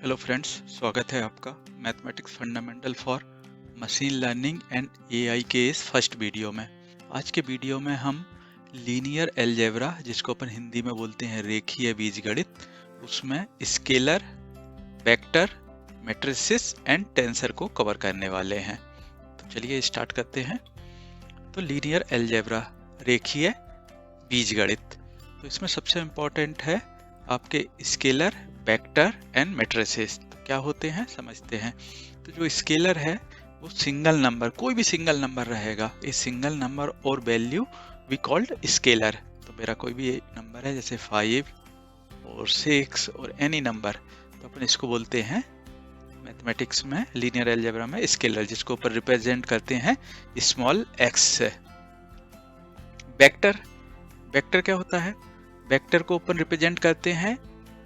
Hello friends, स्वागत है आपका mathematics fundamental for machine learning and AI के इस फर्स्ट वीडियो में। आज के वीडियो में हम लीनियर अलजेब्रा, जिसको अपन हिंदी में बोलते हैं रेखीय बीजगणित, उसमें scalar, vector, matrices and tensor को कवर करने वाले हैं। तो चलिए स्टार्ट करते हैं। तो लीनियर अलजेब्रा, रेखीय बीजगणित, तो इसमें सबसे इम्पोर्टेंट है आपके स्केलर, वेक्टर एंड मैट्रिसेस। तो क्या होते हैं समझते हैं। तो जो स्केलर है वो सिंगल नंबर, कोई भी सिंगल नंबर रहेगा, इस सिंगल नंबर और वैल्यू वी कॉल्ड स्केलर। तो मेरा कोई भी नंबर है जैसे 5 और 6 और एनी नंबर, तो अपन इसको बोलते हैं मैथमेटिक्स में, लीनियर अलजेब्रा में स्केलर, जिसको ऊपर रिप्रेजेंट करते हैं स्मॉल एक्स से। वेक्टर, वेक्टर क्या होता है? वेक्टर को अपन रिप्रेजेंट करते हैं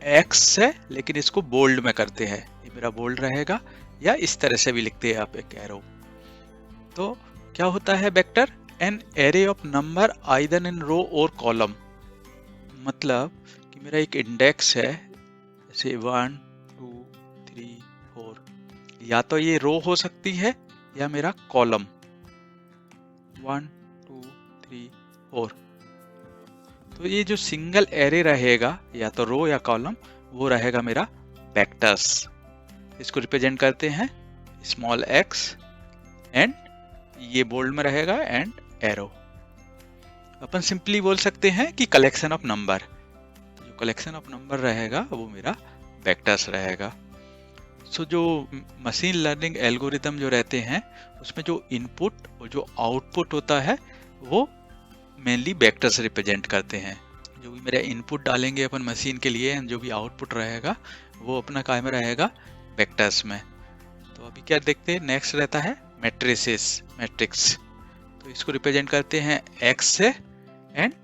एक्स से, लेकिन इसको बोल्ड में करते हैं। ये मेरा बोल्ड रहेगा, या इस तरह से भी लिखते हैं आप एक एरो। तो क्या होता है vector? An array of number either in row or column. मतलब कि मेरा एक इंडेक्स है जैसे 1 2 3 4, या तो ये रो हो सकती है या मेरा कॉलम 1 2 3 4। तो ये जो सिंगल एरे रहेगा, या तो रो या कॉलम, वो रहेगा मेरा वेक्टर्स। इसको रिप्रेजेंट करते हैं स्मॉल एक्स एंड ये बोल्ड में रहेगा एंड एरो। अपन सिंपली बोल सकते हैं कि कलेक्शन ऑफ नंबर। जो कलेक्शन ऑफ नंबर रहेगा वो मेरा वेक्टर्स रहेगा। सो जो मशीन लर्निंग एल्गोरिथम जो रहते हैं, उसमें जो इनपुट और जो आउटपुट होता है वो मेनली वेक्टर्स रिप्रेजेंट करते हैं। जो भी मेरा इनपुट डालेंगे अपन मशीन के लिए, जो भी आउटपुट रहेगा वो अपना काय में रहेगा, वेक्टर्स में। तो अभी क्या देखते हैं, नेक्स्ट रहता है मैट्रिसेस, मैट्रिक्स। तो इसको रिप्रेजेंट करते हैं एक्स से, एंड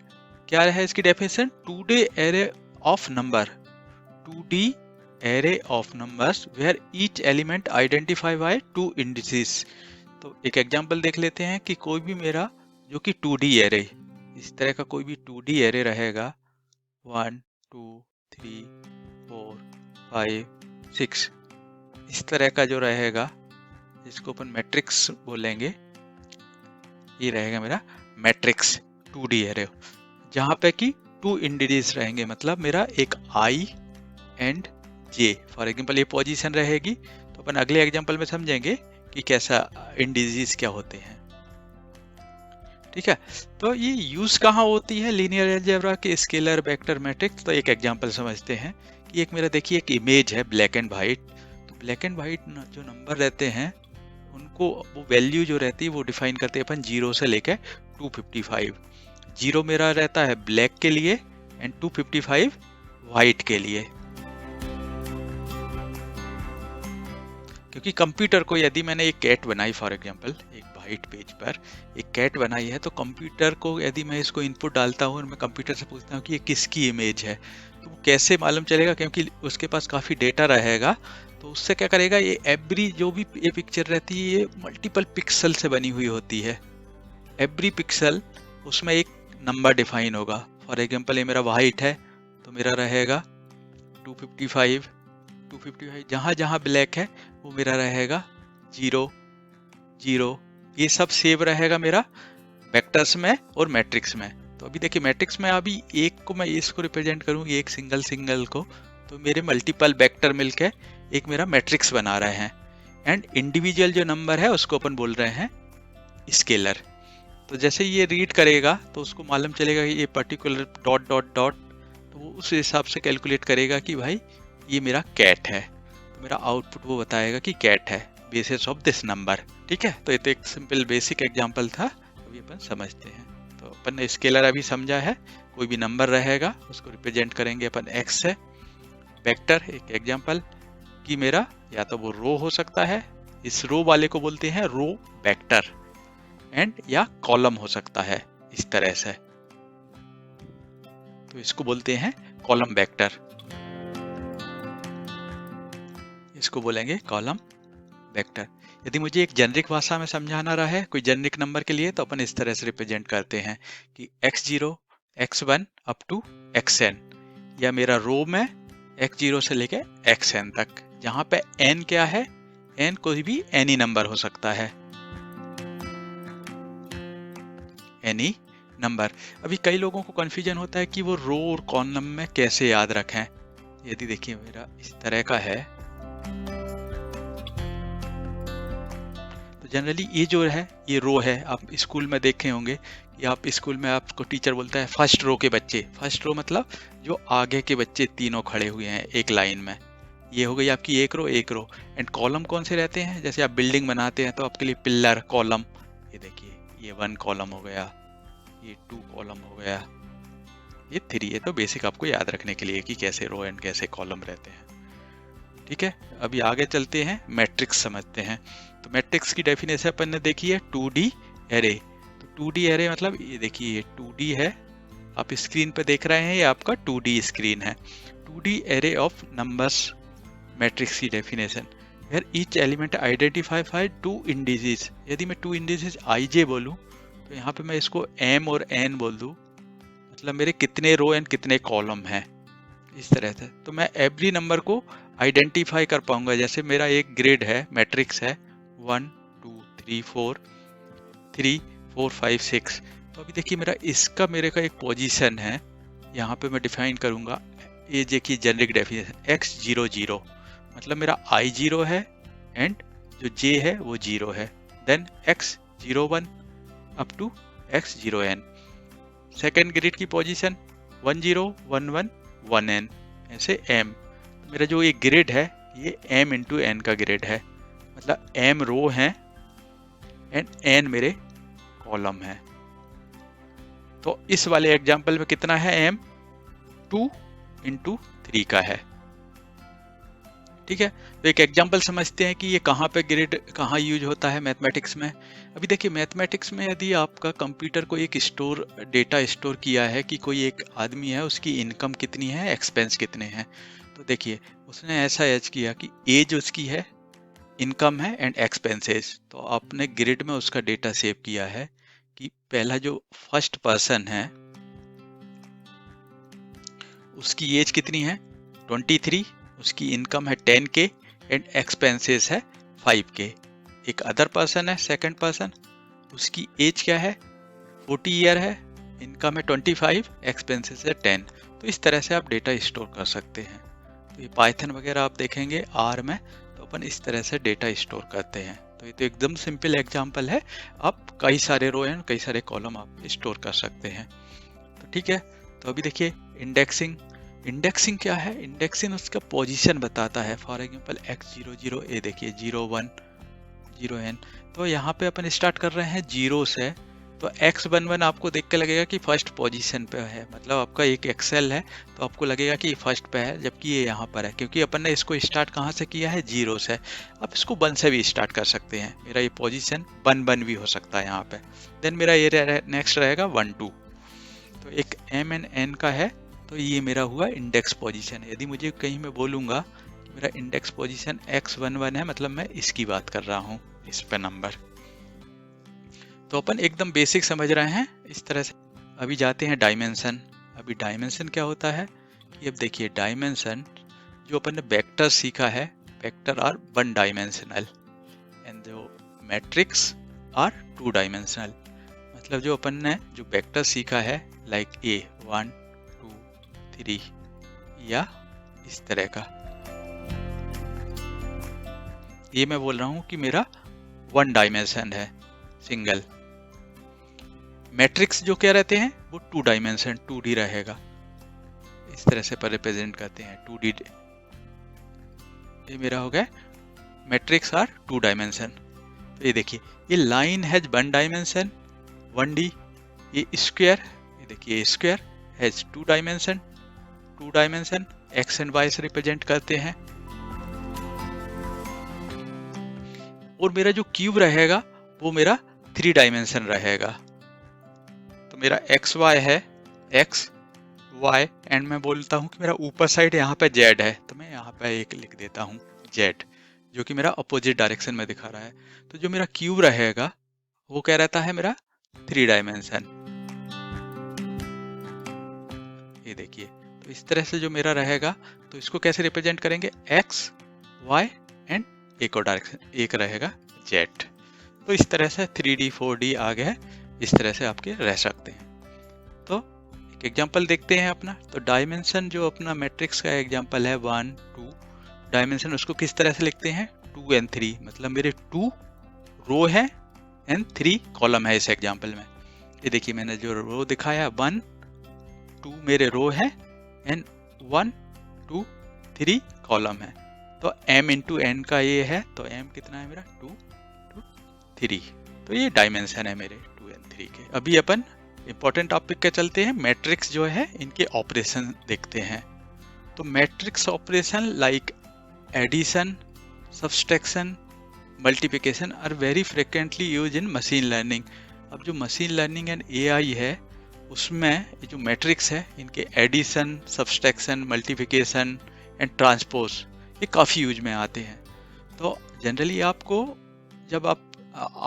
क्या है इसकी definition? 2D array of number, 2D array of numbers where each element identify by 2 indices. तो एक एग्जांपल देख लेते हैं कि कोई भी मेरा जो कि 2D एरे, इस तरह का कोई भी 2D एरे रहेगा, 1 2 3 4 5 6, इस तरह का जो रहेगा, जिसको अपन मैट्रिक्स बोलेंगे, ये रहेगा मेरा मैट्रिक्स 2D एरे, जहाँ पे कि 2 इंडिसेस रहेंगे। मतलब मेरा एक I and J, for example ये पोजीशन रहेगी। तो अपन अगले एग्जांपल में समझेंगे कि कैसा इंडिसेस क्या होते हैं। ठीक है, तो ये यूज कहाँ होती है लीनियर अलजेब्रा के, स्केलर, वेक्टर, मैट्रिक्स? तो एक एग्जांपल समझते हैं कि एक मेरा देखिए एक इमेज है ब्लैक एंड वाइट। तो ब्लैक एंड वाइट जो नंबर रहते हैं, उनको वो वैल्यू जो रहती है वो डिफाइन करते हैं अपन 0 से लेकर 255। 0 मेरा रहता है ब्लैक के लिए एंड 255 वाइट के लिए। क्योंकि कंप्यूटर को, यदि मैंने एक कैट बनाई, फॉर एग्जांपल एक वाइट पेज पर एक कैट बनाई है, तो कंप्यूटर को यदि मैं इसको इनपुट डालता हूँ और मैं कंप्यूटर से पूछता हूँ कि ये किसकी इमेज है, तो वो कैसे मालूम चलेगा? क्योंकि उसके पास काफ़ी डेटा रहेगा। तो उससे क्या करेगा, ये एवरी जो भी ये पिक्चर रहती है, ये मल्टीपल पिक्सल से बनी हुई होती है। एवरी पिक्सल उसमें एक नंबर डिफाइन होगा। फॉर एग्जांपल ये मेरा वाइट है, तो मेरा रहेगा 255। जहाँ जहाँ ब्लैक है वो मेरा रहेगा 0 0। ये सब सेव रहेगा मेरा वेक्टर्स में और मैट्रिक्स में। तो अभी देखिए मैट्रिक्स में अभी एक को मैं इसको रिप्रेजेंट करूँगी, एक सिंगल को, तो मेरे मल्टीपल वेक्टर मिलके एक मेरा मैट्रिक्स बना रहे हैं। एंड इंडिविजुअल जो नंबर है उसको अपन बोल रहे हैं स्केलर। तो जैसे ये रीड करेगा तो उसको मालूम चलेगा कि ये पर्टिकुलर डॉट डॉट डॉट, तो वो उस हिसाब से कैलकुलेट करेगा कि भाई ये मेरा कैट है। तो मेरा आउटपुट वो बताएगा कि कैट है बेसिस ऑफ दिस नंबर। ठीक है, तो ये तो एक सिंपल बेसिक एग्जांपल था, अभी अपन समझते हैं। तो अपन ने स्केलर अभी समझा है, कोई भी नंबर रहेगा उसको रिप्रेजेंट करेंगे अपन एक्स से। वेक्टर एक एग्जांपल कि मेरा या तो वो रो हो सकता है, इस रो वाले को बोलते हैं रो वेक्टर, एंड या कॉलम हो सकता है इस तरह से, तो इसको बोलते हैं कॉलम वेक्टर, इसको बोलेंगे कॉलम वेक्टर। यदि मुझे एक जेनरिक भाषा में समझाना रहा है कोई जेनरिक नंबर के लिए, तो अपन इस तरह से रिप्रेजेंट करते हैं कि x0 x1 up to xn, या मेरा रो में x0 से लेके xn तक जहां पे n क्या है, n कोई भी एनी नंबर हो सकता है, एनी नंबर। अभी कई लोगों को कंफ्यूजन होता है कि वो रो और कॉलम में कैसे याद रखें। यदि देखिए मेरा इस तरह का है, तो जनरली ये जो है ये रो है। आप स्कूल में देखे होंगे कि आप स्कूल में आपको टीचर बोलता है फर्स्ट रो के बच्चे। फर्स्ट रो मतलब जो आगे के बच्चे तीनों खड़े हुए हैं एक लाइन में, ये हो गई आपकी एक रो। एंड कॉलम कौन से रहते हैं, जैसे आप बिल्डिंग बनाते हैं तो आपके लिए पिलर कॉलम, ये देखिए ये 1 कॉलम हो गया, ये 2 कॉलम हो गया, ये 3। ये तो बेसिक आपको याद रखने के लिए कि कैसे रो एंड कैसे कॉलम रहते हैं। ठीक है, अभी आगे चलते हैं, मैट्रिक्स समझते हैं। तो मैट्रिक्स की डेफिनेशन अपन ने देखी है 2D एरे। तो 2D एरे मतलब ये देखिए ये 2D है, आप स्क्रीन पे देख रहे हैं, ये आपका 2D स्क्रीन है। 2D array of numbers matrix की डेफिनेशन, यार each element identify by 2 indices. यदि मैं 2 इंडिसेस IJ बोलूं तो यहाँ पे मैं इसको M और N बोल दूं, मतलब मेरे कितने रो एंड कितने कॉलम हैं, इस तरह से। तो मैं एवरी नंबर को आइडेंटिफाई कर पाऊंगा। जैसे मेरा एक ग्रिड है, मैट्रिक्स है 1 2 3 4 3 4 5 6। तो अभी देखिए मेरा इसका मेरे का एक पोजीशन है, यहाँ पे मैं डिफाइन करूंगा। ये देखिए जेनेरिक डेफिनेशन x00, मतलब मेरा I0 है एंड जो J है वो 0 है, then x01 up to x0n। Second grid की पोजीशन 10 11 1n, ऐसे m। मेरा जो ये ग्रिड है ये m इंटू n का ग्रिड है, मतलब m रो है एंड n मेरे कॉलम है। तो इस वाले एग्जांपल में कितना है, m 2 इंटू 3 का है। ठीक है, तो एक एग्जांपल समझते हैं कि ये कहाँ पे ग्रिड कहाँ यूज होता है मैथमेटिक्स में। अभी देखिए मैथमेटिक्स में यदि आपका कंप्यूटर को एक डेटा स्टोर किया है कि कोई एक आदमी है, उसकी इनकम कितनी है, एक्सपेंस कितने हैं, तो देखिए उसने ऐसा एज किया कि एज उसकी है, इनकम है एंड एक्सपेंसेस। तो आपने ग्रिड में उसका डेटा सेव किया है कि पहला जो फर्स्ट पर्सन है उसकी एज कितनी है 23, उसकी इनकम है 10K एंड एक्सपेंसेस है 5K। एक अदर पर्सन है सेकंड पर्सन, उसकी एज क्या है 40 ईयर है, इनकम है 25, एक्सपेंसेस है 10। तो इस तरह से आप डेटा स्टोर कर सकते हैं। तो ये पाइथन वगैरह आप देखेंगे R में, तो अपन इस तरह से डेटा स्टोर करते हैं। तो ये तो एकदम सिंपल एग्जांपल है, आप कई सारे रो एंड कई सारे कॉलम आप स्टोर कर सकते हैं। तो ठीक है, तो अभी देखिए इंडेक्सिंग। इंडेक्सिंग क्या है, इंडेक्सिंग उसका पोजीशन बताता है। फॉर एग्जांपल x00, ये देखिए 01 0n। तो यहाँ पे अपन स्टार्ट कर रहे हैं 0 से, तो x11 आपको देख के लगेगा कि फर्स्ट पोजीशन पे है, मतलब आपका एक एक्सेल है तो आपको लगेगा कि ये फर्स्ट पे है, जबकि ये यहाँ पर है क्योंकि अपन ने इसको स्टार्ट कहाँ से किया है 0 से। आप इसको 1 से भी स्टार्ट कर सकते हैं, मेरा ये पोजीशन 1 भी हो सकता है यहाँ पे। देन मेरा ये नेक्स्ट रहेगा 1 2। तो एक m एंड n का है, तो ये मेरा हुआ इंडेक्स पोजीशन। यदि मुझे कहीं मैं बोलूँगा कि मेरा इंडेक्स पोजीशन x11 है, मतलब मैं इसकी बात कर रहा हूँ, इस पे नंबर। तो अपन एकदम बेसिक समझ रहे हैं इस तरह से। अभी जाते हैं डायमेंशन। अभी डायमेंशन क्या होता है कि अब देखिए डायमेंशन जो अपन ने वेक्टर सीखा है, वेक्टर आर 1 डायमेंशनल एंड जो मैट्रिक्स आर 2 डायमेंशनल। मतलब जो अपन ने जो वेक्टर सीखा है लाइक A 1 2 3 या इस तरह का, ये मैं बोल रहा हूँ कि मेरा 1 डायमेंशन है सिंगल। मैट्रिक्स जो क्या रहते हैं वो 2 डायमेंशन 2D रहेगा, इस तरह से पर रिप्रेजेंट करते हैं 2D। ये मेरा हो गया मैट्रिक्स आर 2 डायमेंशन। तो ये देखिए ये लाइन हैज 1 डायमेंशन 1D, ये स्क्वायर, ये देखिए square has 2 dimension 2 dimension, X and Y से रिप्रेजेंट करते हैं। और मेरा जो क्यूब रहेगा वो मेरा 3 डायमेंशन रहेगा। तो मेरा एक्स वाई है, एक्स वाई, एंड मैं बोलता हूँ कि मेरा ऊपर साइड यहाँ पे जेड है, तो मैं यहाँ पे एक लिख देता हूँ जेड, जो कि मेरा अपोजिट डायरेक्शन में दिखा रहा है। तो जो मेरा क्यूब रहेगा वो क्या रहता है मेरा 3 डायमेंशन। ये देखिए, तो इस तरह से जो मेरा रहेगा, तो इसको कैसे रिप्रेजेंट करेंगे, एक्स y एंड एक और डायरेक्शन, एक रहेगा z। तो इस तरह से 3D 4D आ गया है, इस तरह से आपके रह सकते हैं। तो एक एग्जांपल देखते हैं अपना। तो डायमेंशन जो अपना मैट्रिक्स का एग्जांपल है 1 2, डायमेंशन उसको किस तरह से लिखते हैं 2 एंड 3, मतलब मेरे 2 रो है एंड 3 कॉलम है इस एग्जांपल में। ये देखिए मैंने जो रो दिखाया 1 2 मेरे रो है एंड 1 2 3 कॉलम है। तो m इंटू एन का ये है, तो m कितना है मेरा 2 2 3। तो ये डायमेंशन है मेरे 2 एंड 3 के। अभी अपन इंपॉर्टेंट टॉपिक के चलते हैं, मैट्रिक्स जो है इनके ऑपरेशन देखते हैं। तो matrix operation like addition, subtraction, multiplication are very frequently use in machine learning. अब जो मशीन लर्निंग एंड एआई है उसमें ये जो मैट्रिक्स है इनके addition, subtraction, multiplication and transpose ये काफ़ी यूज में आते हैं। तो जनरली आपको जब आप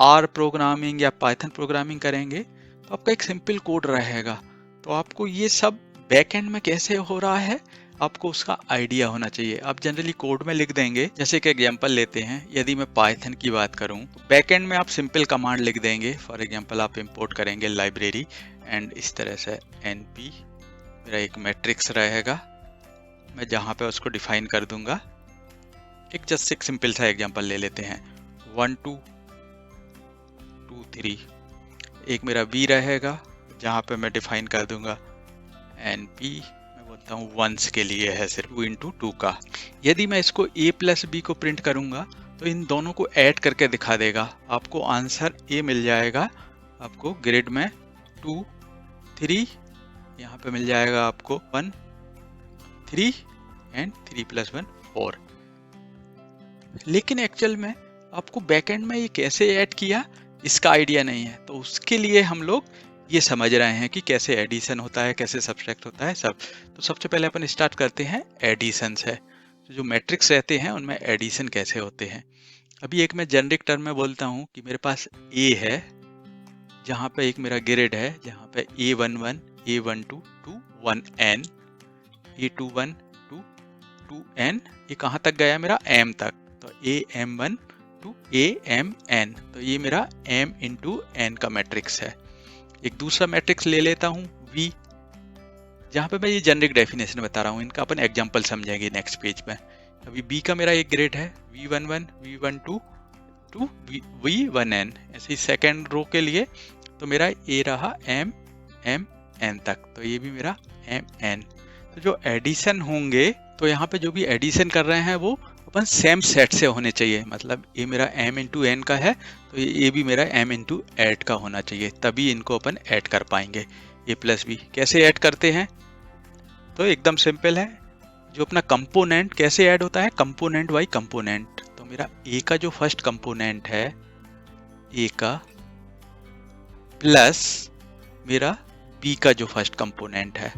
आर प्रोग्रामिंग या पाइथन प्रोग्रामिंग करेंगे तो आपका एक सिंपल कोड रहेगा, तो आपको ये सब बैक एंड में कैसे हो रहा है आपको उसका आइडिया होना चाहिए। आप जनरली कोड में लिख देंगे, जैसे कि एग्जांपल लेते हैं, यदि मैं पाइथन की बात करूं तो बैक एंड में आप सिंपल कमांड लिख देंगे। फॉर एग्जांपल आप इंपोर्ट करेंगे लाइब्रेरी एंड इस तरह से np मेरा एक मैट्रिक्स रहेगा, मैं जहां पे उसको डिफाइन कर दूंगा। एक जस्ट एक सिंपल सा एग्जांपल ले लेते हैं 1 2 2 3। एक मेरा b रहेगा जहां पे मैं डिफाइन कर दूंगा np, मैं बोलता हूँ वंस के लिए है सिर्फ 2 इंटू 2 का। यदि मैं इसको a प्लस b को प्रिंट करूंगा तो इन दोनों को ऐड करके दिखा देगा, आपको आंसर a मिल जाएगा। आपको ग्रिड में 2 3, यहाँ पे मिल जाएगा आपको 1 3 एंड 3 प्लस 1 4। लेकिन एक्चुअल में आपको बैकएंड में ये कैसे ऐड किया इसका आइडिया नहीं है, तो उसके लिए हम लोग ये समझ रहे हैं कि कैसे एडिशन होता है, कैसे सब्सट्रैक्ट होता है सब। तो सबसे पहले अपन स्टार्ट करते हैं एडिशन से। तो जो मैट्रिक्स रहते हैं उनमें एडिशन कैसे होते हैं। अभी एक मैं जेनरिक टर्म में बोलता हूँ कि मेरे पास ए है, जहाँ पे एक मेरा ग्रिड है जहाँ पे A11 A12 to 1n, A21 to 2n, ये कहाँ तक गया मेरा m तक, तो AM1 to AMN, तो ये मेरा m इंटू n का मैट्रिक्स है। एक दूसरा मैट्रिक्स ले लेता हूँ V, जहाँ पे मैं ये जेनरिक डेफिनेशन बता रहा हूँ, इनका अपन एग्जांपल समझेंगे नेक्स्ट पेज में। अभी B का मेरा एक ग्रिड है V11 V12 to V1n, ऐसे ही सेकेंड रो के लिए तो मेरा A रहा m m n तक, तो ये भी मेरा m n। तो जो एडिशन होंगे तो यहाँ पे जो भी एडिशन कर रहे हैं वो अपन सेम सेट से होने चाहिए, मतलब ये मेरा m इंटू एन का है तो ये भी मेरा m इंटू एड का होना चाहिए, तभी इनको अपन ऐड कर पाएंगे। a प्लस बी कैसे ऐड करते हैं, तो एकदम सिंपल है। जो अपना कंपोनेंट कैसे ऐड होता है, कंपोनेंट बाई कंपोनेंट। तो मेरा a का जो फर्स्ट कंपोनेंट है a का प्लस मेरा b का जो फर्स्ट कंपोनेंट है,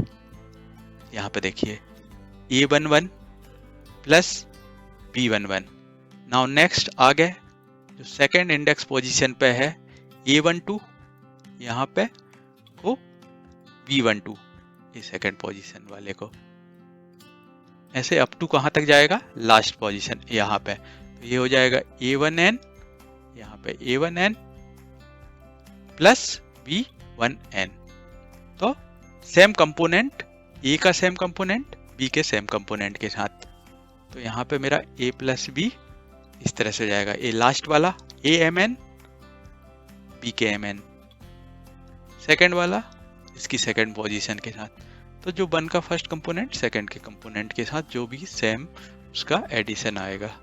यहाँ पे देखिए A11 plus B11। Now next आ गए जो सेकेंड इंडेक्स पोजीशन पे है A12, यहाँ पे वो B12, ये सेकेंड पोजीशन वाले को, ऐसे अप टू कहाँ तक जाएगा, लास्ट पोजीशन यहाँ पे। तो ये हो जाएगा A1n, यहाँ पे A1n प्लस B1n। तो सेम कंपोनेंट, A का सेम कंपोनेंट B के सेम कंपोनेंट के साथ। तो यहाँ पे मेरा A प्लस B इस तरह से जाएगा, A लास्ट वाला AMN B के MN, सेकेंड वाला इसकी सेकेंड पोजीशन के साथ। तो जो वन का फर्स्ट कंपोनेंट सेकेंड के कंपोनेंट के साथ जो भी सेम उसका एडिशन आएगा।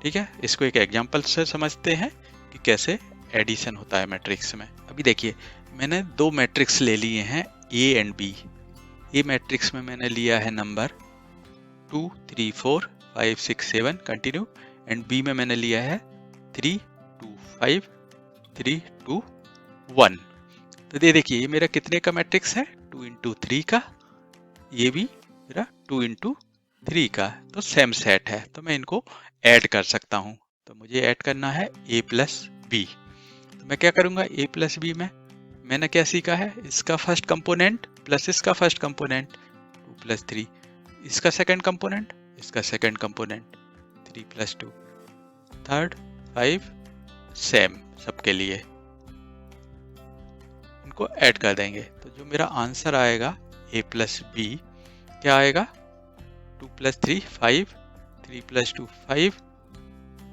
ठीक है, इसको एक एग्जांपल से समझते हैं कि कैसे एडिशन होता है मैट्रिक्स में। अभी देखिए मैंने दो मैट्रिक्स ले लिए हैं A and B। A matrix में मैंने लिया है नंबर 2 3 4 5 6 7 कंटिन्यू, एंड B में मैंने लिया है 3 2 5 3 2 1। तो ये देखिए ये मेरा कितने का मैट्रिक्स है, 2 इंटू 3 का, ये भी मेरा 2 इंटू 3 का, तो सेम सेट है, तो मैं इनको ऐड कर सकता हूँ। तो मुझे ऐड करना है A प्लस बी। तो मैं क्या करूँगा, A प्लस बी में मैंने क्या सीखा है, इसका फर्स्ट कंपोनेंट प्लस इसका फर्स्ट कंपोनेंट 2 प्लस 3, इसका सेकंड कंपोनेंट इसका सेकंड कंपोनेंट 3 + 2, थर्ड 5, सेम सबके लिए, इनको ऐड कर देंगे। तो जो मेरा आंसर आएगा a + b क्या आएगा, 2 + 3 5, 3 + 2 5,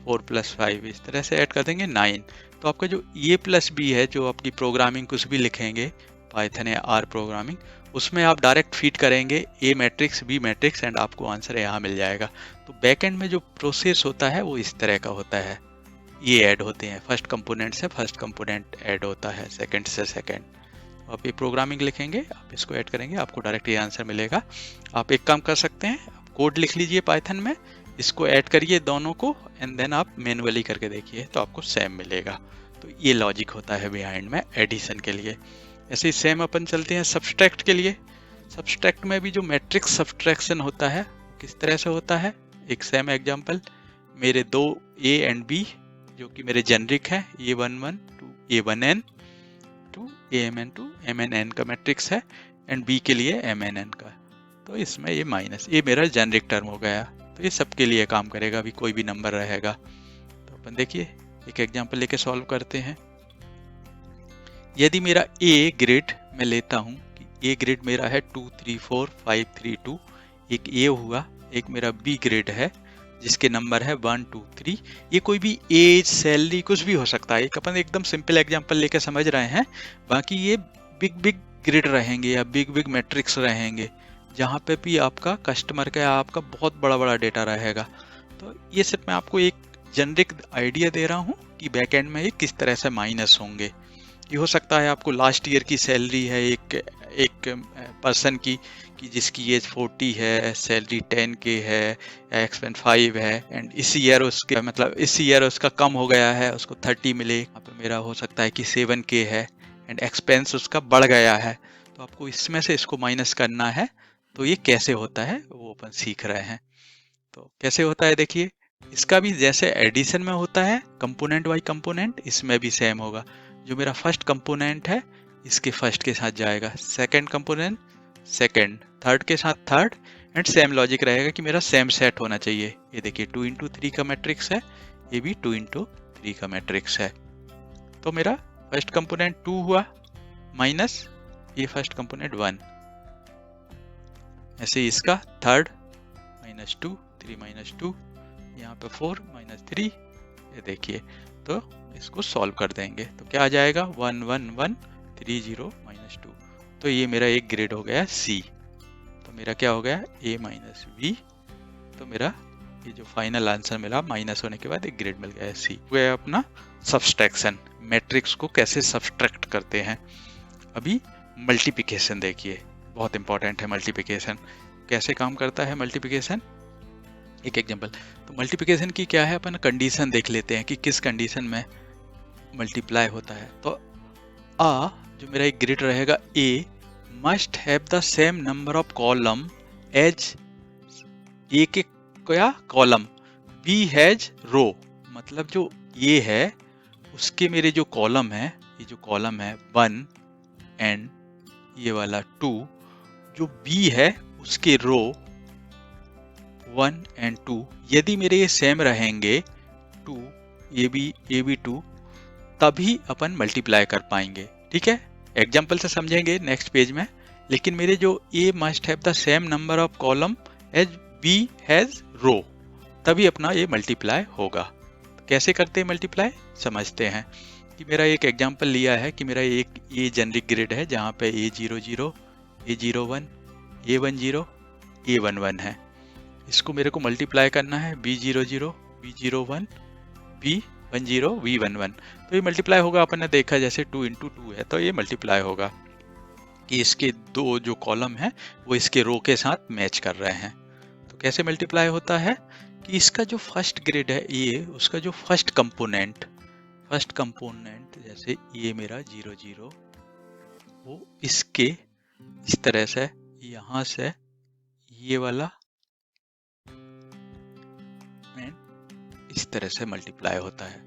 4 + 5, इस तरह से ऐड कर देंगे 9। तो आपका जो a + b है, जो आपकी प्रोग्रामिंग कुछ भी लिखेंगे पाइथन या आर प्रोग्रामिंग, उसमें आप डायरेक्ट फीड करेंगे a matrix b matrix and आपको आंसर यहाँ मिल जाएगा। तो बैकएंड में जो प्रोसेस होता है वो इस तरह का होता है, ये ऐड होते हैं, फर्स्ट कंपोनेंट से फर्स्ट कंपोनेंट ऐड होता है, सेकंड से सेकंड। आप ये प्रोग्रामिंग लिखेंगे, आप इसको ऐड करेंगे, आपको डायरेक्ट ये आंसर मिलेगा। आप एक काम कर सकते हैं, आप कोड लिख लीजिए पाइथन में, इसको ऐड करिए दोनों को एंड देन आप मैन्युअली करके देखिए तो आपको सेम मिलेगा। तो ये लॉजिक होता है बिहाइंड में एडिशन के लिए। ऐसे ही सेम अपन चलते हैं सब्सट्रैक्ट के लिए। सब्सट्रैक्ट में भी जो मैट्रिक्स सब्सट्रैक्शन होता है किस तरह से होता है, एक सेम एग्जांपल, मेरे दो a एंड b जो कि मेरे जेनरिक है, a11 to a1n to amn to mnn का मैट्रिक्स है एंड b के लिए mnn का। तो इसमें ये माइनस, ये मेरा जेनरिक टर्म हो गया। तो ये सबके लिए काम करेगा, अभी कोई भी नंबर रहेगा। तो अपन देखिए एक एग्जांपल लेके सॉल्व करते हैं। यदि मेरा a ग्रिड मैं लेता हूँ कि a ग्रिड मेरा है 2 3 4 5 3 2, एक a हुआ, एक मेरा b ग्रिड है जिसके नंबर है 1 2 3। ये कोई भी एज सैलरी कुछ भी हो सकता है, एक अपन एकदम सिंपल एग्जांपल लेके समझ रहे हैं। बाकी ये बिग बिग ग्रिड रहेंगे या बिग बिग मैट्रिक्स रहेंगे जहाँ पे भी आपका कस्टमर का या आपका बहुत बड़ा बड़ा डेटा रहेगा। तो ये सिर्फ मैं आपको एक जेनरिक आइडिया दे रहा हूँ कि बैकएंड में ये किस तरह से माइनस होंगे। ये हो सकता है आपको लास्ट ईयर की सैलरी है एक पर्सन की कि जिसकी एज 40 है, सैलरी 10K है या एक्सपेंस 5 है एंड इस ईयर उसके मतलब इस ईयर उसका कम हो गया है, उसको 30 मिले। यहाँ पे मेरा हो सकता है कि 7K है एंड एक्सपेंस उसका बढ़ गया है। तो आपको इसमें से इसको माइनस करना है। तो ये कैसे होता है वो अपन सीख रहे हैं। तो कैसे होता है देखिए, इसका भी जैसे एडिशन में होता है कंपोनेंट बाई कंपोनेंट, इसमें भी सेम होगा। जो मेरा फर्स्ट कंपोनेंट है इसके फर्स्ट के साथ जाएगा, सेकंड कंपोनेंट सेकंड, थर्ड के साथ थर्ड एंड सेम लॉजिक रहेगा कि मेरा सेम सेट होना चाहिए। ये देखिए 2 × 3 का मैट्रिक्स है, ये भी 2 × 3 का मैट्रिक्स है। तो मेरा फर्स्ट कंपोनेंट 2 हुआ माइनस ये फर्स्ट कंपोनेंट 1, ऐसे इसका थर्ड -2 3 -2, यहाँ पे 4 -3, ये देखिए। तो इसको सॉल्व कर देंगे तो क्या आ जाएगा 1 1 1 3 0 -2। तो ये मेरा एक ग्रेड हो गया C। तो मेरा क्या हो गया A - B। तो मेरा ये जो फाइनल आंसर मिला माइनस होने के बाद एक ग्रेड मिल गया C। वो अपना सब्सट्रैक्शन, मैट्रिक्स को कैसे सब्सट्रैक्ट करते हैं। अभी मल्टीप्लिकेशन देखिए, बहुत इंपॉर्टेंट है मल्टीप्लिकेशन। कैसे काम करता है मल्टीप्लिकेशन, एक एग्जांपल। तो मल्टीप्लिकेशन की क्या है, अपन कंडीशन देख लेते हैं कि किस कंडीशन में मल्टीप्लाई होता है। तो जो मेरा एक ग्रिड रहेगा A must have the same number of column as A के क्या कॉलम, B हैज रो। मतलब जो A है उसके मेरे जो कॉलम है, ये जो कॉलम है 1 एंड ये वाला 2, जो B है उसके रो 1 एंड 2, यदि मेरे ये सेम रहेंगे 2 ये भी 2, तभी अपन मल्टीप्लाई कर पाएंगे। ठीक है, एग्जाम्पल से समझेंगे नेक्स्ट पेज में। लेकिन मेरे जो A must have the same number of column as B has row, तभी अपना ये मल्टीप्लाई होगा। तो कैसे करते हैं मल्टीप्लाई समझते हैं। कि मेरा एक एग्जाम्पल लिया है कि मेरा एक A जेनरिक ग्रिड है जहाँ पे A00 A01 A10 A11 है। इसको मेरे को मल्टीप्लाई करना है B00 B01 B10 B11। तो ये मल्टीप्लाई होगा, अपन ने देखा जैसे 2 × 2 है तो ये मल्टीप्लाई होगा कि इसके दो जो कॉलम है वो इसके रो के साथ मैच कर रहे हैं। तो कैसे मल्टीप्लाई होता है कि इसका जो फर्स्ट ग्रिड है ये, उसका जो फर्स्ट कंपोनेंट जैसे ये मेरा 00 वो इसके इस तरह से यहाँ से ये वाला इस तरह से मल्टीप्लाई होता है।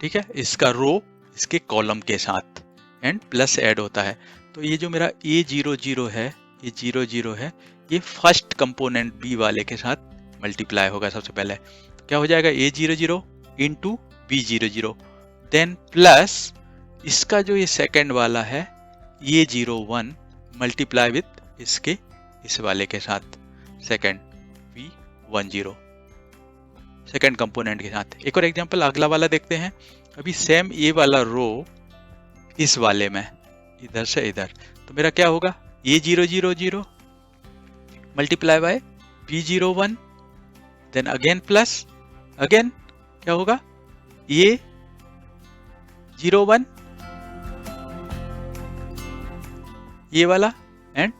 ठीक है, इसका रो इसके कॉलम के साथ एंड प्लस ऐड होता है। तो ये जो मेरा A00 है, ये 00 है, ये फर्स्ट कंपोनेंट B वाले के साथ मल्टीप्लाई होगा सबसे पहले। तो क्या हो जाएगा A00 into B00, then plus इसका जो ये सेकंड वाला है A01 मल्टीप्लाई विथ इसके इस वाले के साथ, सेकंड B10 सेकंड कंपोनेंट के साथ। एक और एग्जांपल अगला वाला देखते हैं। अभी सेम ये वाला रो इस वाले में इधर से इधर, तो मेरा क्या होगा A000 multiply by B01, then again plus, again क्या होगा A01 ये वाला एंड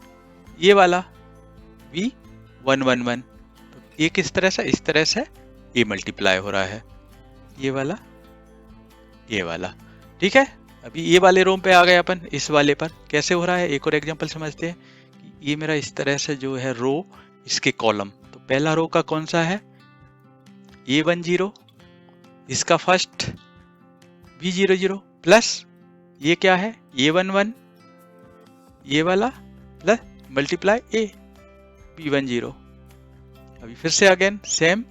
ये वाला B111। तो ये किस तरह से, इस तरह से ये मल्टीप्लाई हो रहा है, ये वाला ये वाला। ठीक है, अभी ये वाले रो पे आ गए अपन, इस वाले पर कैसे हो रहा है एक और एग्जांपल समझते हैं। कि ये मेरा इस तरह से जो है रो, इसके कॉलम, तो पहला रो का कौन सा है A10, इसका फर्स्ट B00 प्लस ये क्या है A11 ये वाला प्लस मल्टीप्लाई A B10। अभी फिर से अगेन सेम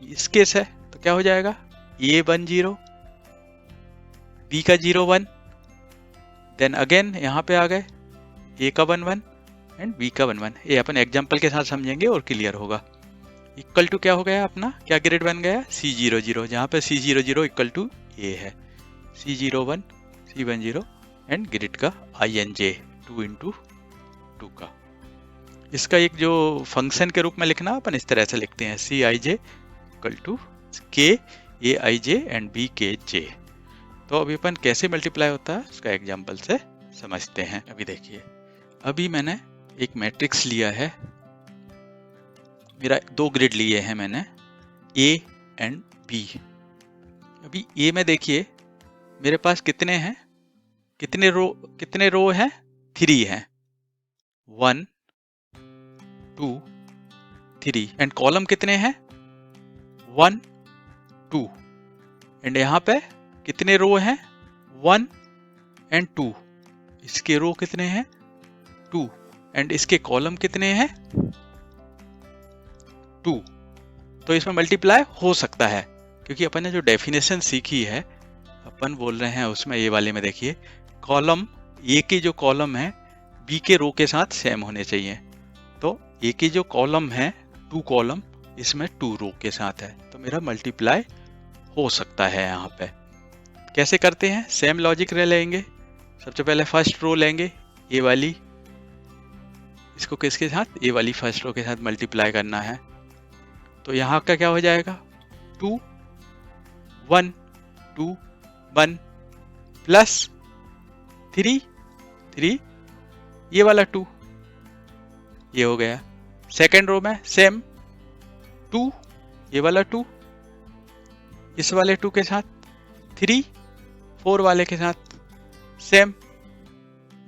इस केस है, तो क्या हो जाएगा A10 B का 01, देन अगेन यहाँ पे आ गए A का 11 एंड B का 11। ये अपन एग्जाम्पल के साथ समझेंगे और क्लियर होगा। इक्वल टू क्या हो गया अपना, क्या ग्रेड बन गया C00, जहाँ पे C00 इक्वल टू A है, C01 C10 एंड ग्रिड का INJ 2 इंटू 2 का। इसका एक जो फंक्शन के रूप में लिखना अपन इस तरह से लिखते हैं CIJ equal to K AIJ and BKJ। तो अभी अपन कैसे मल्टीप्लाई होता है उसका एग्जाम्पल से समझते हैं। अभी देखिए, अभी मैंने एक मैट्रिक्स लिया है, मेरा दो ग्रिड लिए हैं मैंने A एंड B। अभी A में देखिए मेरे पास कितने हैं, कितने रो हैं, 3 हैं, 1 2 3 एंड कॉलम कितने हैं 1 2 एंड यहाँ पे कितने रो हैं 1 एंड 2, इसके रो कितने हैं 2 एंड इसके कॉलम कितने हैं 2। तो इसमें मल्टीप्लाई हो सकता है क्योंकि अपन ने जो डेफिनेशन सीखी है, अपन बोल रहे हैं उसमें ये वाले में देखिए कॉलम ए की जो कॉलम है बी के रो के साथ सेम होने चाहिए। तो ए की जो कॉलम है 2 कॉलम, इसमें 2 रो के साथ है, तो मेरा मल्टीप्लाई हो सकता है। यहाँ पे कैसे करते हैं, सेम लॉजिक लेंगे। सबसे पहले फर्स्ट रो लेंगे ए वाली, इसको किसके साथ, ए वाली फर्स्ट रो के साथ मल्टीप्लाई करना है। तो यहाँ का क्या हो जाएगा 2 1 2 1 प्लस 3 3 ये वाला 2, ये हो गया। सेकेंड रो में सेम 2 ये वाला 2 इस वाले 2 के साथ, 3 4 वाले के साथ सेम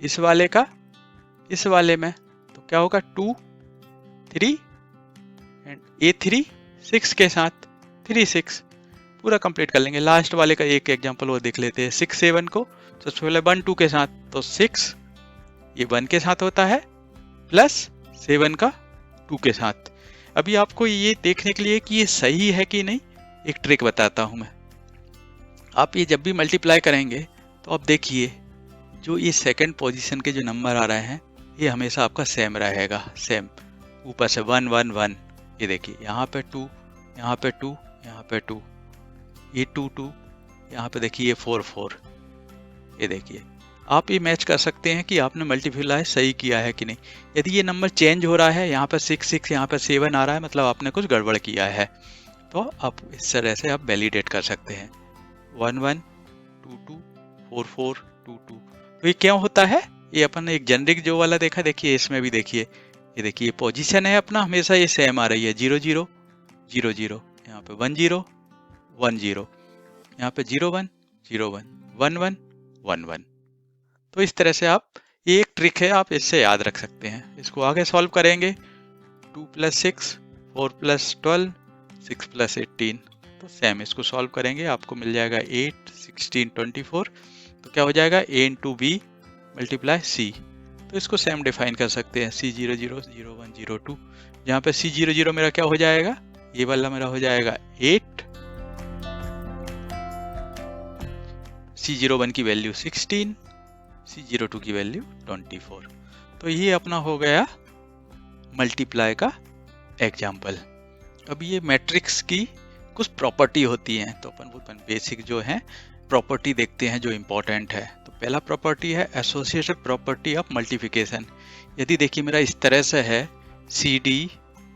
इस वाले का इस वाले में, तो क्या होगा 2 3 एंड A3 6 के साथ 3 6 पूरा कंप्लीट कर लेंगे। लास्ट वाले का एक एग्जांपल वो देख लेते हैं, 6 7 को सबसे पहले 1 2 के साथ, तो 6 ये 1 के साथ होता है प्लस 7 का 2 के साथ। अभी आपको ये देखने के लिए कि ये सही है कि नहीं, एक ट्रिक बताता हूं मैं। आप ये जब भी मल्टीप्लाई करेंगे तो आप देखिए जो ये सेकंड पोजीशन के जो नंबर आ रहे हैं ये हमेशा आपका सेम रहेगा, सेम ऊपर से 1 1 1। ये देखिए यहाँ पे 2 यहाँ पे 2 यहाँ पे 2, ये 2 2 यहाँ पे देखिए ये 4 4। ये देखिए आप ये मैच कर सकते हैं कि आपने मल्टीप्लाई सही किया है कि नहीं। यदि ये नंबर चेंज हो रहा है, यहाँ पे 6 6 यहाँ पे 7 आ रहा है, मतलब आपने कुछ गड़बड़ किया है। तो आप इस तरह से आप वैलिडेट कर सकते हैं 1 1 2 2 4 4 2 2। तो ये क्यों होता है, ये अपन ने एक जेनरिक जो वाला देखा, देखिए इसमें भी देखिए, ये देखिए पोजीशन है अपना हमेशा ये सेम आ रही है, 0 0 0 0, यहाँ पे 1 0 1 0, यहाँ पे 0 1 0 1 1 1 1 1। तो इस तरह से आप, ये एक ट्रिक है, आप इससे याद रख सकते हैं। इसको आगे सॉल्व करेंगे 2 + 6 4 + 12 6 + 18, तो सेम इसको सॉल्व करेंगे, आपको मिल जाएगा 8 16 24। तो क्या हो जाएगा A × B × C। तो इसको सेम डिफाइन कर सकते हैं C 0 0 0 1 0 2 जहाँ पे C00 मेरा क्या हो जाएगा, ये वाला मेरा हो जाएगा 8, C01 की वैल्यू 16, C02 की वैल्यू 24। तो ये अपना हो गया मल्टीप्लाई का एग्जाम्पल। अब ये मैट्रिक्स की कुछ प्रॉपर्टी होती हैं, तो अपन बेसिक जो है प्रॉपर्टी देखते हैं जो इम्पोर्टेंट है। तो पहला प्रॉपर्टी है एसोसिएटेड प्रॉपर्टी ऑफ मल्टीप्लिकेशन। यदि देखिए मेरा इस तरह से है CD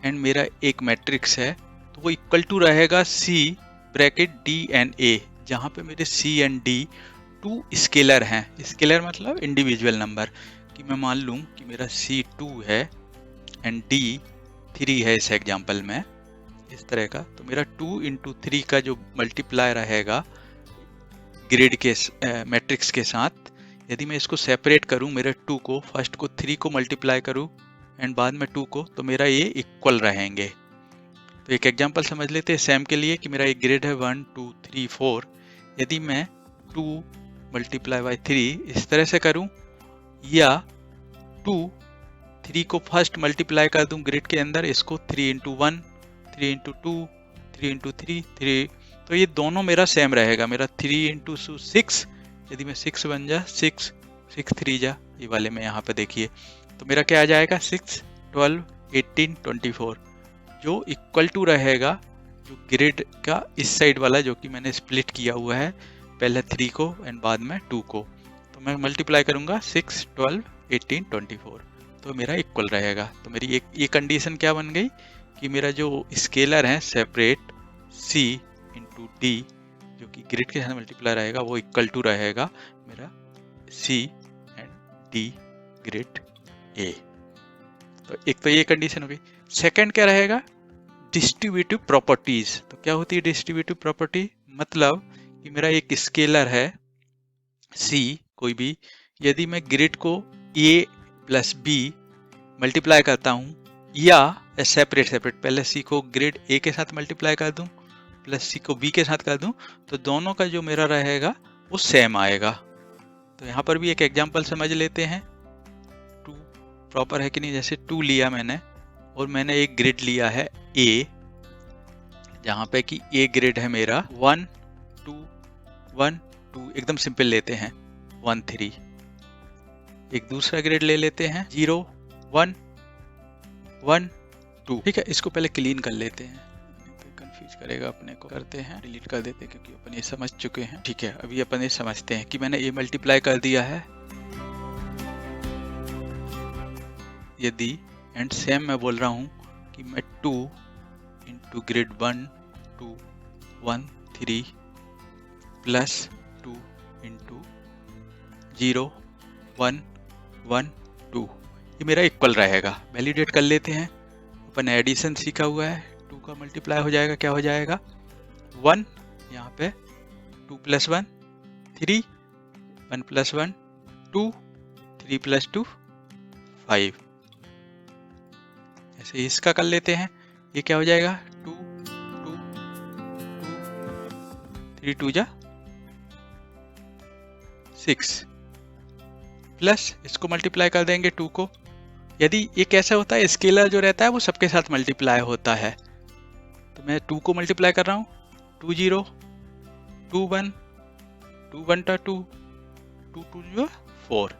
एंड मेरा एक मैट्रिक्स है, तो वो इक्वल टू रहेगा C bracket D and A, जहाँ पे मेरे C एंड D 2 स्केलर हैं। स्केलर मतलब इंडिविजुअल नंबर, कि मैं मान लूँ कि मेरा C 2 है एंड D 3 है इस एग्जाम्पल में, इस तरह का। तो मेरा 2 इंटू 3 का जो मल्टीप्लाई रहेगा ग्रिड के मैट्रिक्स के साथ, यदि मैं इसको सेपरेट करूं, मेरे 2 को फर्स्ट को 3 को मल्टीप्लाई करूं एंड बाद में 2 को, तो मेरा ये इक्वल रहेंगे। तो एक एग्जांपल समझ लेते हैं सेम के लिए कि मेरा एक ग्रिड है 1 2 3 4। यदि मैं 2 मल्टीप्लाई बाई 3 इस तरह से करूं, या 2 3 को फर्स्ट मल्टीप्लाई कर दूं ग्रिड के अंदर, इसको 3 इंटू 1 3 इंटू 2 3 इंटू 3 3, तो ये दोनों मेरा सेम रहेगा। मेरा 3 इंटू 6, यदि मैं 6 बन जा 6 6 3 जा, ये वाले में यहाँ पे देखिए, तो मेरा क्या आ जाएगा 6 12 18 24, जो इक्वल टू रहेगा जो ग्रिड का इस साइड वाला, जो कि मैंने स्प्लिट किया हुआ है पहले 3 को एंड बाद में 2 को। तो मैं मल्टीप्लाई करूँगा 6 12 18 24, तो मेरा इक्वल रहेगा। तो मेरी एक ये कंडीशन क्या बन गई कि मेरा जो स्केलर है सेपरेट C इंटू D, जो कि ग्रिड के साथ मल्टीप्लाई रहेगा, वो इक्वल टू रहेगा मेरा C and D grid A। तो एक तो ये कंडीशन हो गई। सेकंड क्या रहेगा, डिस्ट्रीब्यूटिव प्रॉपर्टीज। तो क्या होती है डिस्ट्रीब्यूटिव प्रॉपर्टी, मतलब कि मेरा एक स्केलर है C कोई भी, यदि मैं ग्रिड को A प्लस B मल्टीप्लाई करता हूँ, या सेपरेट पहले C को ग्रिड A के साथ मल्टीप्लाई कर दूं प्लस C को B के साथ कर दूं, तो दोनों का जो मेरा रहेगा वो सेम आएगा। तो यहाँ पर भी एक एग्जांपल समझ लेते हैं, 2 प्रॉपर है कि नहीं। जैसे 2 लिया मैंने और मैंने एक ग्रिड लिया है A, जहाँ पे कि A ग्रिड है मेरा 1 2 1 2, एकदम सिंपल लेते हैं 1 3। एक दूसरा ग्रिड ले लेते हैं 0 1 1 2, ठीक है। इसको पहले क्लीन कर लेते हैं, कंफ्यूज करेगा अपने को, करते हैं डिलीट कर देते हैं क्योंकि अपन ये समझ चुके हैं। ठीक है, अभी अपन ये समझते हैं कि मैंने ये मल्टीप्लाई कर दिया है, यदि एंड सेम मैं बोल रहा हूँ कि मैं 2 इंटू ग्रिड 1 2 1 3 प्लस 2 इंटू 0 1 1 2, ये मेरा इक्वल रहेगा। वैलिडेट कर लेते हैं, अपन एडिशन सीखा हुआ है, 2 का मल्टीप्लाई हो जाएगा, क्या हो जाएगा 1, यहाँ पे 2 प्लस 1 3 1 प्लस 1 2 3 प्लस 2 5। ऐसे इसका कर लेते हैं, ये क्या हो जाएगा 2 2 2 3 2 जा 6, प्लस इसको मल्टीप्लाई कर देंगे 2 को। यदि ये कैसा होता है, स्केलर जो रहता है वो सबके साथ मल्टीप्लाई होता है, तो मैं 2 को मल्टीप्लाई कर रहा हूँ 2 0 2 1 2 1 2 2 2 4,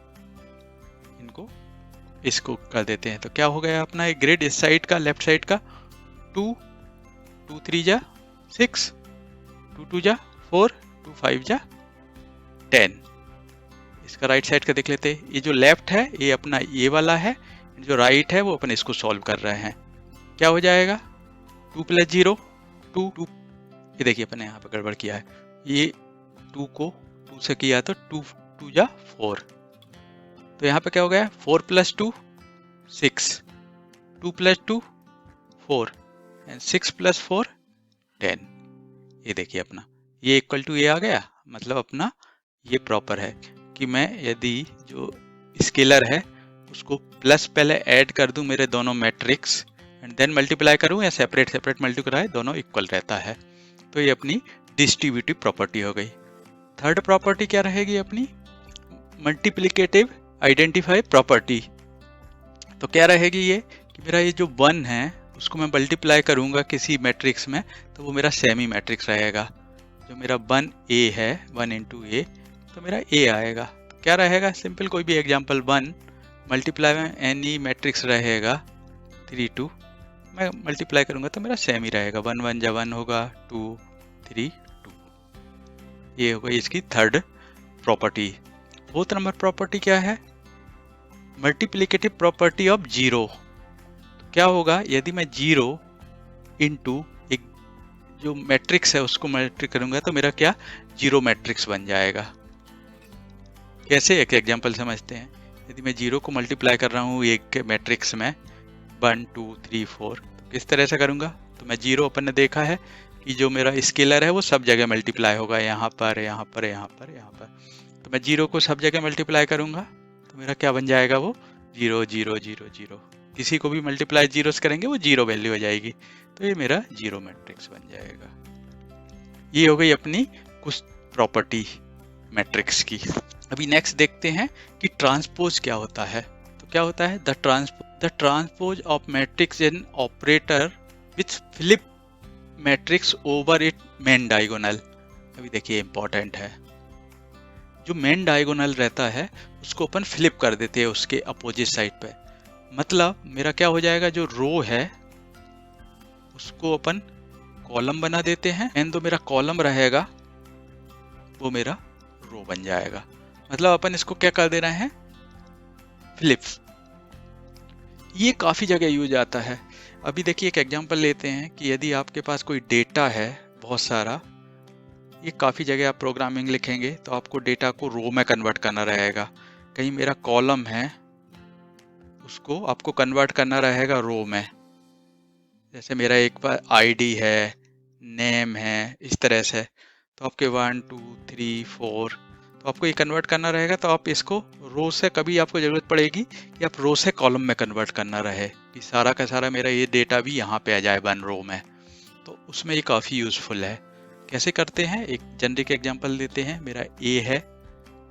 इनको इसको कर देते हैं। तो क्या हो गया अपना एक ग्रिड इस साइड का, लेफ्ट साइड का 2 2 3 जा 6 2 2 जा 4 2 5 जा 10। इसका राइट साइड का देख लेते हैं, ये जो लेफ्ट है ये अपना ये वाला है, जो राइट है वो अपन इसको सॉल्व कर रहे हैं। क्या हो जाएगा 2 प्लस 0 2 2, ये देखिए अपन ने यहाँ पे गड़बड़ किया है, ये 2 को 2 से किया तो 2 2 जा 4, तो यहाँ पे क्या हो गया 4 प्लस 2 6 2 प्लस 2 4 एंड 6 प्लस 4 10। ये देखिए अपना ये इक्वल टू ये आ गया, मतलब अपना ये प्रॉपर है कि मैं यदि जो स्केलर है उसको प्लस पहले ऐड कर दूं मेरे दोनों मैट्रिक्स एंड देन मल्टीप्लाई करूं, या सेपरेट मल्टीप्लाई, दोनों इक्वल रहता है। तो ये अपनी डिस्ट्रीब्यूटिव प्रॉपर्टी हो गई। थर्ड प्रॉपर्टी क्या रहेगी अपनी, मल्टीप्लिकेटिव आइडेंटिफाई प्रॉपर्टी। तो क्या रहेगी ये कि मेरा ये जो 1 है उसको मैं मल्टीप्लाई करूंगा किसी मैट्रिक्स में तो वो मेरा सेमी मैट्रिक्स रहेगा। जो मेरा 1A है, 1 इंटू ए, तो मेरा ए आएगा। तो क्या रहेगा, सिंपल कोई भी एग्जाम्पल 1 मल्टीप्लाई में एनी मैट्रिक्स रहेगा 3 2, मैं मल्टीप्लाई करूंगा तो मेरा सेम ही रहेगा। 1 1 जा 1 होगा, 2 3 2। ये होगा इसकी third property. Fourth number property क्या है, मल्टीप्लिकेटिव प्रॉपर्टी ऑफ जीरो। तो क्या होगा, यदि मैं जीरो इंटू एक जो मैट्रिक्स है उसको मल्टीप्लाई करूंगा तो मेरा क्या जीरो मैट्रिक्स बन जाएगा। कैसे, एक एग्जांपल समझते हैं। यदि मैं जीरो को मल्टीप्लाई कर रहा हूँ एक मैट्रिक्स में 1 2 3 4, तो किस तरह से करूंगा, तो मैं जीरो अपन ने देखा है कि जो मेरा स्केलर है वो सब जगह मल्टीप्लाई होगा, यहाँ पर यहाँ पर यहाँ पर यहाँ पर। तो मैं जीरो को सब जगह मल्टीप्लाई करूंगा तो मेरा क्या बन जाएगा, वो 0 0 0 0। किसी को भी मल्टीप्लाई जीरो से करेंगे वो जीरो वैल्यू हो जाएगी, तो ये मेरा जीरो मैट्रिक्स बन जाएगा। ये हो गई अपनी कुछ प्रॉपर्टी मैट्रिक्स की। अभी नेक्स्ट देखते हैं कि ट्रांसपोज क्या होता है। तो क्या होता है, the transpose of matrix in operator which flip matrix over it main diagonal. अभी देखिए इंपॉर्टेंट है, जो मेन डायगोनल रहता है उसको अपन फ्लिप कर देते हैं उसके अपोजिट साइड पे। मतलब मेरा क्या हो जाएगा, जो रो है उसको अपन कॉलम बना देते हैं, एंड तो मेरा कॉलम रहेगा वो मेरा रो बन जाएगा। मतलब अपन इसको क्या कर दे रहे हैं, फ्लिप। ये काफी जगह यूज आता है। अभी देखिए एक एग्जांपल लेते हैं कि यदि आपके पास कोई डेटा है बहुत सारा, ये काफी जगह आप प्रोग्रामिंग लिखेंगे तो आपको डेटा को रो में कन्वर्ट करना रहेगा। कहीं मेरा कॉलम है उसको आपको कन्वर्ट करना रहेगा रो में। जैसे मेरा एक बार आईडी है, नेम है, इस तरह से, तो आपके 1 2 3 4 तो आपको ये कन्वर्ट करना रहेगा। तो आप इसको रो से, कभी आपको जरूरत पड़ेगी कि आप रो से कॉलम में कन्वर्ट करना रहे कि सारा का सारा मेरा ये डेटा भी यहाँ पे आ जाए 1 रो में, तो उसमें ये काफ़ी यूज़फुल है। कैसे करते हैं, एक जेनरिक एग्जांपल देते हैं। मेरा ए है,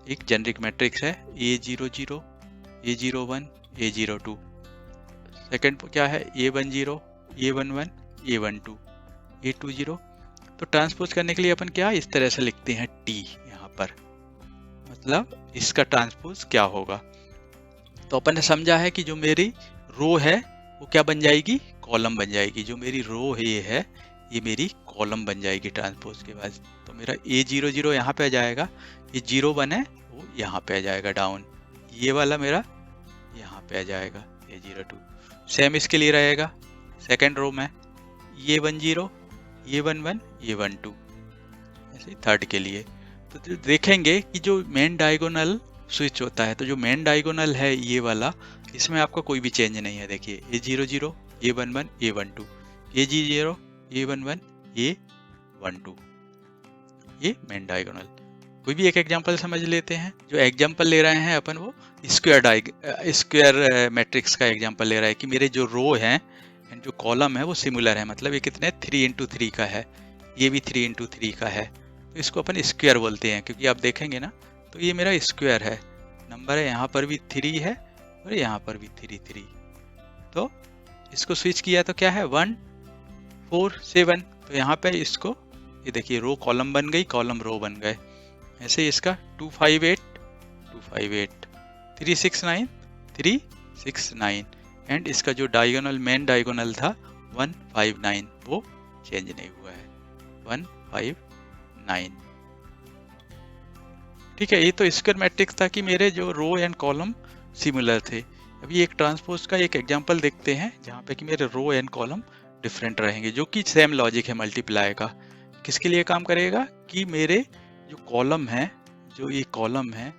एक जेनरिक मैट्रिक्स है, A00 A01 A02। सेकंड क्या है, A10 A11 A12 A20। तो ट्रांसपोज करने के लिए अपन क्या इस तरह से लिखते हैं T यहाँ पर, मतलब इसका ट्रांसपोज क्या होगा। तो अपन ने समझा है कि जो मेरी रो है वो क्या बन जाएगी, कॉलम बन जाएगी। जो मेरी रो है ये मेरी कॉलम बन जाएगी ट्रांसपोज के बाद। तो मेरा A00 यहाँ पे आ जाएगा, ये 01 है वो यहाँ पे आ जाएगा डाउन, ये वाला मेरा यहाँ पे आ जाएगा A02। सेम इसके लिए रहेगा सेकेंड रो में, A10 A11 A12, ऐसे थर्ड के लिए। तो देखेंगे कि जो मेन डायगोनल स्विच होता है, तो जो मेन डायगोनल है ये वाला, इसमें आपका कोई भी चेंज नहीं है। देखिए A00 A11 A12 A00 A11 A12, ये मेन डायगोनल। कोई भी एक एग्जांपल समझ लेते हैं। जो एग्जांपल ले रहे हैं अपन वो स्क्वायर मैट्रिक्स का एग्जांपल ले रहा है कि मेरे जो रो हैं एंड जो कॉलम है वो सिमिलर है। मतलब ये कितने 3 इंटू 3 का है, ये भी 3 इंटू 3 का है, तो इसको अपन स्क्वायर बोलते हैं। क्योंकि आप देखेंगे ना तो ये मेरा स्क्वायर है, नंबर है यहाँ पर भी 3 है और यहाँ पर भी 3 3। तो इसको स्विच किया तो क्या है 1 4 7। तो यहाँ पे इसको ये देखिए रो कॉलम बन गई, कॉलम रो बन गए। ऐसे इसका 258 258 369 369 एंड इसका जो डायगोनल मेन डायगोनल था 159 वो चेंज नहीं हुआ है 159। ठीक है, ये तो स्क्वायर मैट्रिक्स था कि मेरे जो रो एंड कॉलम सिमिलर थे। अभी एक ट्रांसपोज का एक एग्जांपल देखते हैं जहाँ पे कि मेरे रो एंड कॉलम डिफरेंट रहेंगे, जो कि सेम लॉजिक है मल्टीप्लाई का। किसके लिए काम करेगा कि मेरे जो कॉलम है, जो ये कॉलम है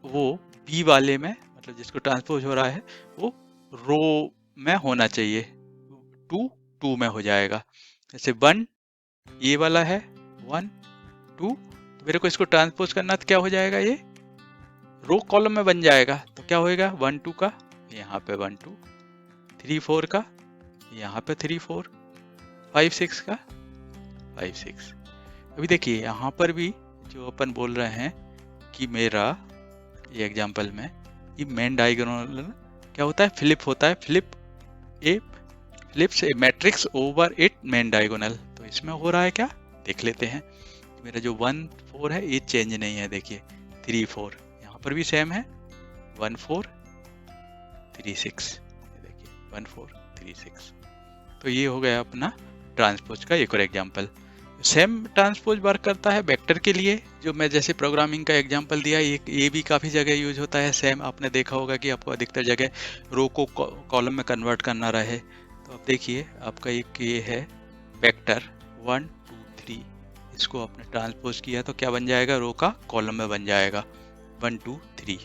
वो बी वाले में, मतलब जिसको ट्रांसपोज हो रहा है वो रो में होना चाहिए, 2 2 में हो जाएगा। जैसे 1 ये वाला है 1 2, तो मेरे को इसको ट्रांसपोज करना तो क्या हो जाएगा, ये रो कॉलम में बन जाएगा। तो क्या होएगा 1 2 का यहाँ पे 1 2, 3 4 का यहाँ पे 3 4, 5 6 का 5 6। अभी देखिए यहाँ पर भी जो अपन बोल रहे हैं कि मेरा ये एग्जांपल में ये मेन डायगोनल क्या होता है, फ्लिप होता है। Flip a flips a matrix over it main diagonal. तो इसमें हो रहा है क्या, देख लेते हैं। मेरा जो 1 4 है ये चेंज नहीं है, देखिए 3 4 यहाँ पर भी सेम है, 1 4 3 6, देखिए 1 4 3 6। तो ये हो गया अपना ट्रांसपोज का एक और एग्जाम्पल। सेम ट्रांसपोज वर्क करता है वेक्टर के लिए, जो मैं जैसे प्रोग्रामिंग का एग्जांपल दिया, ये भी काफ़ी जगह यूज होता है। सेम आपने देखा होगा कि आपको अधिकतर जगह रो को कॉलम में कन्वर्ट करना रहे, तो आप देखिए आपका एक ये है वेक्टर 1 2 3, इसको आपने ट्रांसपोज किया तो क्या बन जाएगा, रो का कॉलम में बन जाएगा 1 2 3,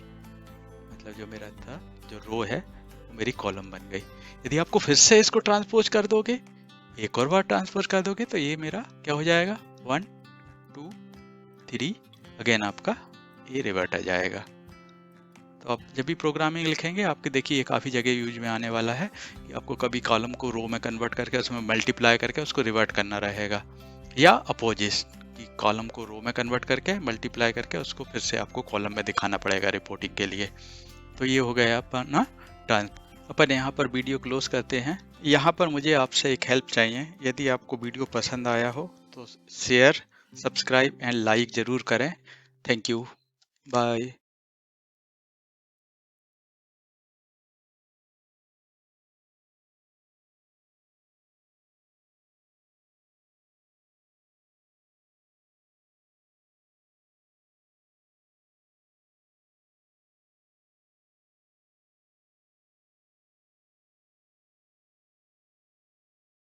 मतलब जो मेरा था जो रो है वो मेरी कॉलम बन गई। यदि आपको फिर से इसको ट्रांसपोज कर दोगे, एक और बार ट्रांसपोज कर दोगे, तो ये मेरा क्या हो जाएगा 1 2 3, अगेन आपका ये रिवर्ट आ जाएगा। तो आप जब भी प्रोग्रामिंग लिखेंगे आपके देखिए ये काफ़ी जगह यूज में आने वाला है कि आपको कभी कॉलम को रो में कन्वर्ट करके उसमें मल्टीप्लाई करके उसको रिवर्ट करना रहेगा, या अपोजिट कि कॉलम को रो में कन्वर्ट करके मल्टीप्लाई करके उसको फिर से आपको कॉलम में दिखाना पड़ेगा रिपोर्टिंग के लिए। तो ये हो गया अपना ट्रांस। अपन यहाँ पर वीडियो क्लोज करते हैं। यहाँ पर मुझे आपसे एक हेल्प चाहिए, यदि आपको वीडियो पसंद आया हो तो शेयर, सब्सक्राइब एंड लाइक ज़रूर करें। Thank you, bye.